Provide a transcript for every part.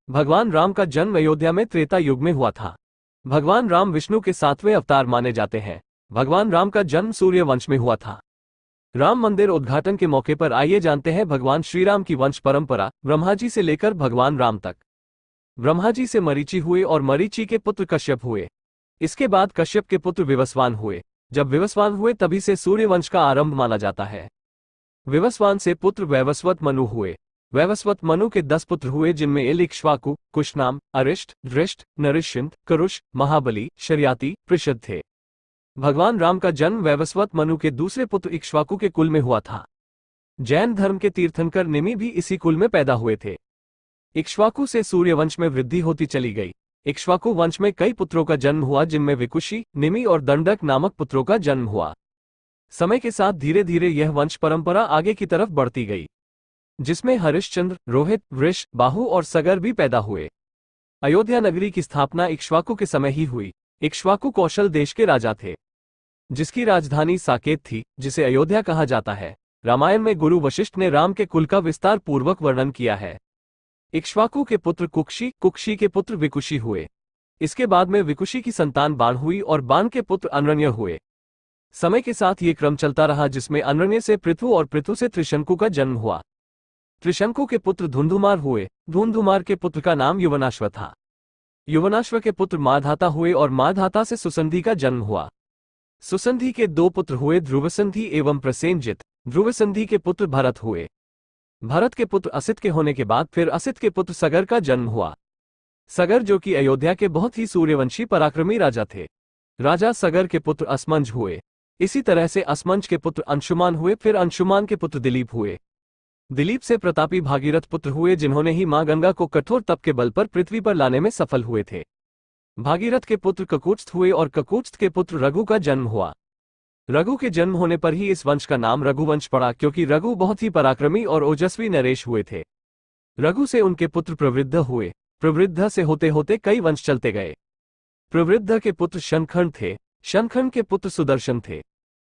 भगवान राम का जन्म अयोध्या में त्रेता युग में हुआ था। भगवान राम विष्णु के 7वें अवतार माने जाते हैं। भगवान राम का जन्म सूर्य वंश में हुआ था। राम मंदिर उद्घाटन के मौके पर आइए जानते हैं भगवान श्रीराम की वंश परंपरा, ब्रह्मा जी से लेकर भगवान राम तक। ब्रह्मा जी से मरीचि हुए और मरीचि के पुत्र कश्यप हुए। इसके बाद कश्यप के पुत्र विवस्वान हुए। जब विवस्वान हुए तभी से सूर्य वंश का आरंभ माना जाता है। विवस्वान से पुत्र वैवस्वत मनु हुए। वैवस्वत मनु के 10 पुत्र हुए, जिनमें इक्ष्वाकु, कुशनाम, अरिष्ट, धृष्ट, नरिश्चिंत, करुष, महाबली, शर्याति, पृषद थे। भगवान राम का जन्म वैवस्वत मनु के दूसरे पुत्र इक्ष्वाकु के कुल में हुआ था। जैन धर्म के तीर्थंकर निमि भी इसी कुल में पैदा हुए थे। इक्ष्वाकु से सूर्यवंश में वृद्धि होती चली गई। इक्ष्वाकु वंश में कई पुत्रों का जन्म हुआ, जिनमें विकुशी, निमि और दंडक नामक पुत्रों का जन्म हुआ। समय के साथ धीरे धीरे यह वंश परंपरा आगे की तरफ बढ़ती गई, जिसमें हरिश्चंद्र, रोहित, वृष, बाहु और सगर भी पैदा हुए। अयोध्या नगरी की स्थापना इक्ष्वाकु के समय ही हुई। इक्ष्वाकु कौशल देश के राजा थे, जिसकी राजधानी साकेत थी, जिसे अयोध्या कहा जाता है। रामायण में गुरु वशिष्ठ ने राम के कुल का विस्तार पूर्वक वर्णन किया है। इक्ष्वाकु के पुत्र कुक्षी, कुक्षी के पुत्र विकुशी हुए। इसके बाद में विकुशी की संतान बाण हुई और बाण के पुत्र अनरण्य हुए। समय के साथ ये क्रम चलता रहा, जिसमें अनरण्य से पृथु और पृथु से त्रिशंकु का जन्म हुआ। त्रिशंकु के पुत्र धुंधुमार हुए। धुंधुमार के पुत्र का नाम युवनाश्व था। युवनाश्व के पुत्र माधाता हुए और माधाता से सुसंधि का जन्म हुआ। सुसंधि के 2 पुत्र हुए, ध्रुवसंधि एवं प्रसेनजित। ध्रुवसंधि के पुत्र भरत हुए। भरत के पुत्र असित के होने के बाद फिर असित के पुत्र सगर का जन्म हुआ। सगर जो कि अयोध्या के बहुत ही सूर्यवंशी पराक्रमी राजा थे। राजा सगर के पुत्र असमंज हुए। इसी तरह से असमंज के पुत्र अंशुमान हुए, फिर अंशुमान के पुत्र दिलीप हुए। दिलीप से प्रतापी भागीरथ पुत्र हुए, जिन्होंने ही मां गंगा को कठोर तप के बल पर पृथ्वी पर लाने में सफल हुए थे। भागीरथ के पुत्र ककुत्स्थ हुए और ककुत्स्थ के पुत्र रघु का जन्म हुआ। रघु के जन्म होने पर ही इस वंश का नाम रघुवंश पड़ा, क्योंकि रघु बहुत ही पराक्रमी और ओजस्वी नरेश हुए थे। रघु से उनके पुत्र प्रवृद्ध हुए। प्रवृद्ध से होते होते कई वंश चलते गए। प्रवृद्ध के पुत्र शनखंड थे। शनखंड के पुत्र सुदर्शन थे।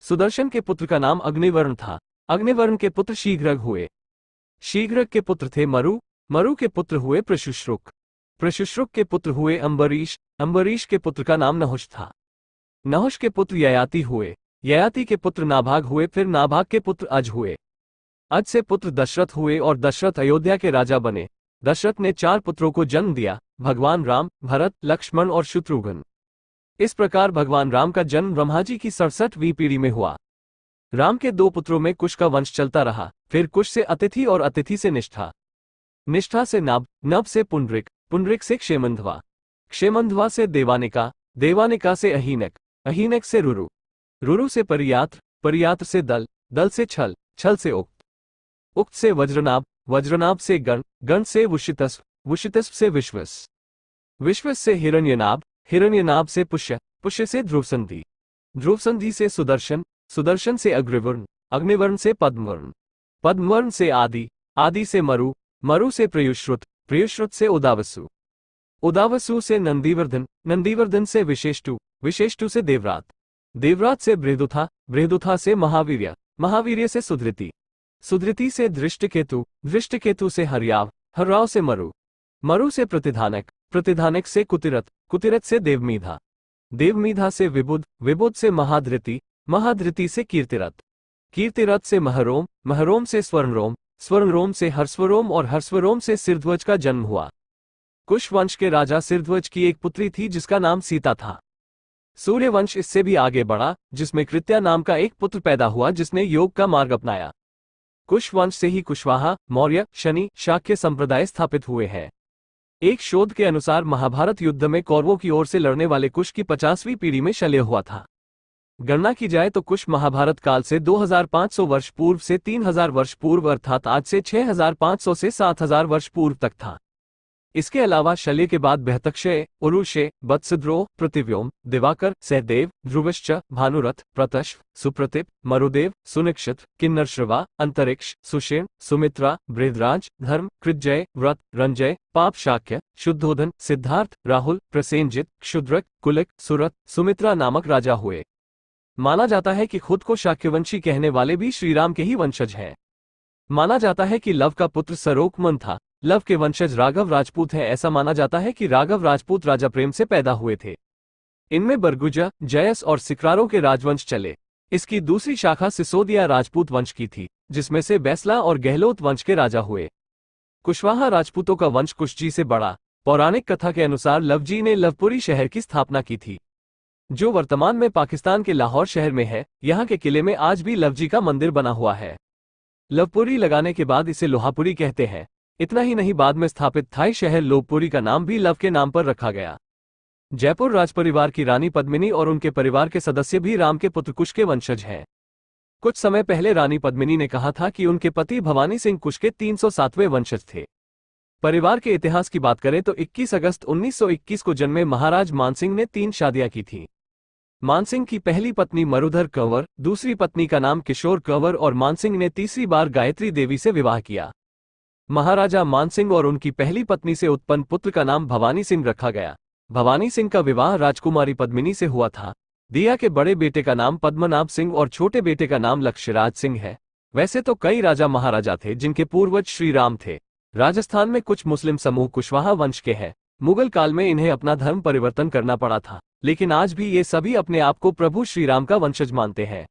सुदर्शन के पुत्र का नाम अग्निवर्ण था। अग्निवर्ण के पुत्र शीघ्रग हुए। शीघ्रग के पुत्र थे मरु। मरु के पुत्र हुए प्रशुश्रुक। प्रशुश्रुक के पुत्र हुए अम्बरीश। अम्बरीश के पुत्र का नाम नहुष था। नहुष के पुत्र ययाति हुए। ययाति के पुत्र नाभाग हुए, फिर नाभाग के पुत्र अज हुए। अज से पुत्र दशरथ हुए और दशरथ अयोध्या के राजा बने। दशरथ ने 4 पुत्रों को जन्म दिया, भगवान राम, भरत, लक्ष्मण और शत्रुघ्न। इस प्रकार भगवान राम का जन्म ब्रह्मा जी की 67वीं पीढ़ी में हुआ। राम के 2 पुत्रों में कुश का वंश चलता रहा, फिर कुश से अतिथि और अतिथि से निष्ठा, निष्ठा से नभ, नभ से पुंडरिक, पुंडरिक से क्षेमंध्वा, क्षेमंध्वा से देवानिका, देवानिका से अहीनक, अहीनक से रुरु, रुरु से परियात्र, परियात्र से दल, दल से छल, छल से उक्त, उक्त से वज्रनाभ, वज्रनाभ से गण, गण से वुषितस्व, वुषितस्व से विश्वस, विश्वस से हिरण्यनाभ, हिरण्यनाभ से पुष्य, पुष्य से ध्रुवसंधि, ध्रुवसंधि से सुदर्शन, सुदर्शन से अग्निवर्ण, अग्निवर्ण से पद्मवर्ण, पद्मवर्ण से आदि, आदि से मरु, मरु से प्रयुश्रुत, प्रयुश्रुत से उदावसु, उदावसु से नंदीवर्धन, नंदीवर्धन से विशेष्टु, विशेष्टु से देवरात, देवरात से बृहदुथा, बृहदुथा से महावीर्य, महावीर्य से सुधृति, सुधृति से धृष्टकेतु, धृष्टकेतु से हर्याव, हर्याव से मरु, मरु से प्रतिधानक, प्रतिधानक से कुतिरथ, कुतिरथ से देवमीधा, देवमीधा से विबुध, विबुध से महाधृति, महाधृति से कीर्तिरथ, कीर्तिरथ से महरोम, महरोम से स्वर्णरोम, स्वर्णरोम से हर्षवरोम और हर्षवरोम से सिरध्वज का जन्म हुआ। कुश वंश के राजा सिरध्वज की एक पुत्री थी, जिसका नाम सीता था। सूर्यवंश इससे भी आगे बढ़ा, जिसमें कृत्या नाम का एक पुत्र पैदा हुआ, जिसने योग का मार्ग अपनाया। कुश वंश से ही कुशवाहा, मौर्य, शनि, शाक्य संप्रदाय स्थापित हुए हैं। एक शोध के अनुसार महाभारत युद्ध में कौरवों की ओर से लड़ने वाले कुश की 50वीं पीढ़ी में शल्य हुआ था। गणना की जाए तो कुश महाभारत काल से 2500 वर्ष पूर्व से 3000 वर्ष पूर्व, अर्थात आज से 6500 से 7000 वर्ष पूर्व तक था। इसके अलावा शल्य के बाद बहतक्षय, उरुषे, वत्सद्रोह, प्रतिव्योम, दिवाकर, सहदेव, ध्रुवश्च, भानुरथ, प्रतश्व, सुप्रतिप, मरुदेव, सुनिक्षत्र, किन्नरश्रवा, अंतरिक्ष, सुषेण, सुमित्रा, बृहद्राज, धर्म, कृतजय, व्रत, रंजय, पाप शाक्य, शुद्धोधन, सिद्धार्थ, राहुल, प्रसेनजित, क्षुद्रक, कुलिक, सुरथ, सुमित्रा नामक राजा हुए। माना जाता है कि खुद को शाक्यवंशी कहने वाले भी श्रीराम के ही वंशज हैं। माना जाता है कि लव का पुत्र सरोकमन था। लव के वंशज राघव राजपूत हैं। ऐसा माना जाता है कि राघव राजपूत राजा प्रेम से पैदा हुए थे। इनमें बरगुजा, जयस और सिकरारों के राजवंश चले। इसकी दूसरी शाखा सिसोदिया राजपूत वंश की थी, जिसमें से बैसला और गहलोत वंश के राजा हुए। कुशवाहा राजपूतों का वंश कुशजी से बढ़ा। पौराणिक कथा के अनुसार लवजी ने लवपुरी शहर की स्थापना की थी, जो वर्तमान में पाकिस्तान के लाहौर शहर में है। यहाँ के किले में आज भी लवजी का मंदिर बना हुआ है। लवपुरी लगाने के बाद इसे लोहापुरी कहते हैं। इतना ही नहीं, बाद में स्थापित थाई शहर लोहपुरी का नाम भी लव के नाम पर रखा गया। जयपुर राजपरिवार की रानी पद्मिनी और उनके परिवार के सदस्य भी राम के पुत्र कुश के वंशज हैं। कुछ समय पहले रानी पद्मिनी ने कहा था कि उनके पति भवानी सिंह कुश के 307वें वंशज थे। परिवार के इतिहास की बात करें तो 21 अगस्त 1921 को जन्मे महाराज मानसिंह ने 3 शादियां की थी। मानसिंह की पहली पत्नी मरुधर कंवर, दूसरी पत्नी का नाम किशोर कंवर और मानसिंह ने तीसरी बार गायत्री देवी से विवाह किया। महाराजा मानसिंह और उनकी पहली पत्नी से उत्पन्न पुत्र का नाम भवानी सिंह रखा गया। भवानी सिंह का विवाह राजकुमारी पद्मिनी से हुआ था। दिया के बड़े बेटे का नाम पद्मनाभ सिंह और छोटे बेटे का नाम लक्ष्यराज सिंह है। वैसे तो कई राजा महाराजा थे जिनके पूर्वज श्री राम थे। राजस्थान में कुछ मुस्लिम समूह कुशवाहा वंश के हैं। मुगल काल में इन्हें अपना धर्म परिवर्तन करना पड़ा था, लेकिन आज भी ये सभी अपने आप को प्रभु श्री राम का वंशज मानते हैं।